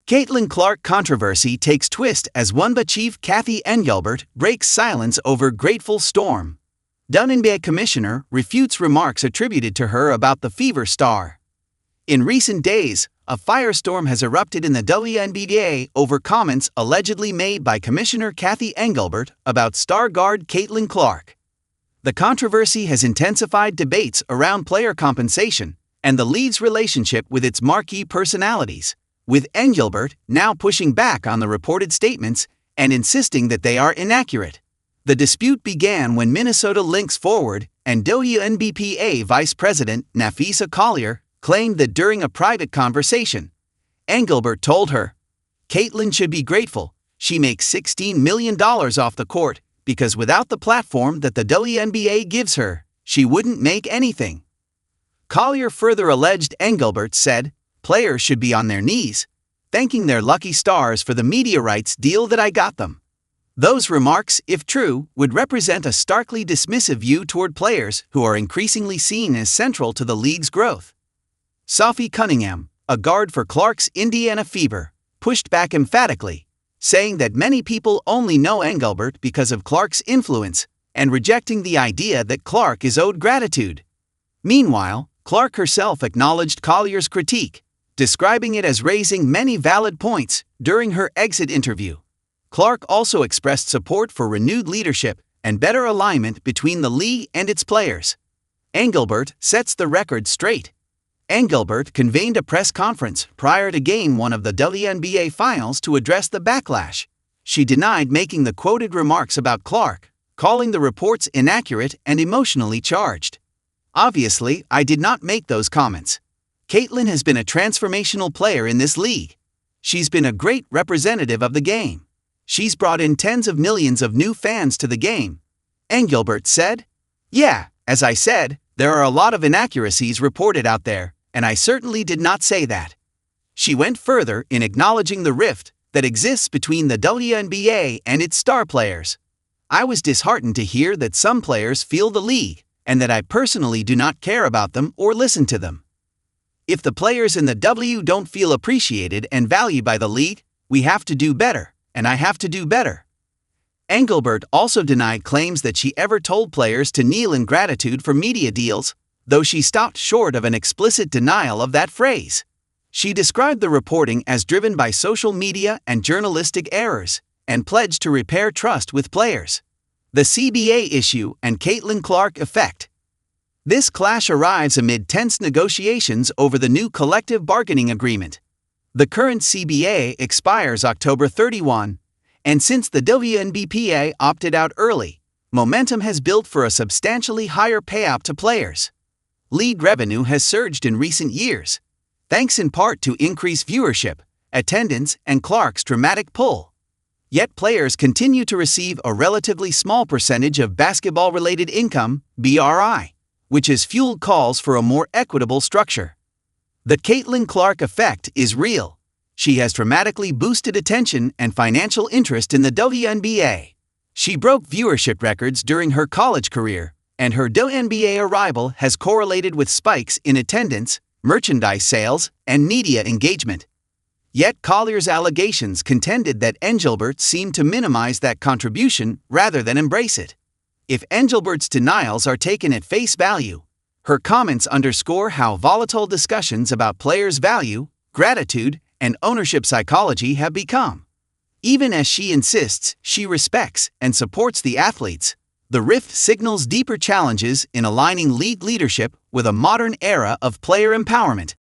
Caitlin Clark controversy takes twist as WNBA chief Cathy Engelbert breaks silence over grateful storm. WNBA Commissioner refutes remarks attributed to her about the Fever star. In recent days, a firestorm has erupted in the WNBPA over comments allegedly made by Commissioner Cathy Engelbert about star guard Caitlin Clark. The controversy has intensified debates around player compensation and the league's relationship with its marquee personalities, with Engelbert now pushing back on the reported statements and insisting that they are inaccurate. The dispute began when Minnesota Lynx forward and WNBPA Vice President Napheesa Collier claimed that during a private conversation, Engelbert told her, "Caitlin should be grateful, she makes $16 million off the court, because without the platform that the WNBA gives her, she wouldn't make anything." Collier further alleged Engelbert said, "Players should be on their knees, thanking their lucky stars for the media rights deal that I got them." Those remarks, if true, would represent a starkly dismissive view toward players who are increasingly seen as central to the league's growth. Sophie Cunningham, a guard for Clark's Indiana Fever, pushed back emphatically, saying that many people only know Engelbert because of Clark's influence, and rejecting the idea that Clark is owed gratitude. Meanwhile, Clark herself acknowledged Collier's critique, describing it as raising many valid points during her exit interview. Clark also expressed support for renewed leadership and better alignment between the league and its players. Engelbert sets the record straight. Engelbert convened a press conference prior to Game 1 of the WNBA Finals to address the backlash. She denied making the quoted remarks about Clark, calling the reports inaccurate and emotionally charged. "Obviously, I did not make those comments. Caitlin has been a transformational player in this league. She's been a great representative of the game. She's brought in tens of millions of new fans to the game," Engelbert said. "Yeah, as I said, there are a lot of inaccuracies reported out there, and I certainly did not say that." She went further in acknowledging the rift that exists between the WNBA and its star players. "I was disheartened to hear that some players feel the league, and that I personally do not care about them or listen to them. If the players in the W don't feel appreciated and valued by the league, we have to do better, and I have to do better." Engelbert also denied claims that she ever told players to kneel in gratitude for media deals, though she stopped short of an explicit denial of that phrase. She described the reporting as driven by social media and journalistic errors, and pledged to repair trust with players. The CBA issue and Caitlin Clark effect. This clash arrives amid tense negotiations over the new collective bargaining agreement. The current CBA expires October 31, and since the WNBPA opted out early, momentum has built for a substantially higher payout to players. League revenue has surged in recent years, thanks in part to increased viewership, attendance, and Clark's dramatic pull. Yet players continue to receive a relatively small percentage of basketball-related income, BRI, which has fueled calls for a more equitable structure. The Caitlin Clark effect is real. She has dramatically boosted attention and financial interest in the WNBA. She broke viewership records during her college career, and her WNBA arrival has correlated with spikes in attendance, merchandise sales, and media engagement. Yet Collier's allegations contended that Engelbert seemed to minimize that contribution rather than embrace it. If Engelbert's denials are taken at face value, her comments underscore how volatile discussions about players' value, gratitude, and ownership psychology have become. Even as she insists she respects and supports the athletes, the rift signals deeper challenges in aligning league leadership with a modern era of player empowerment.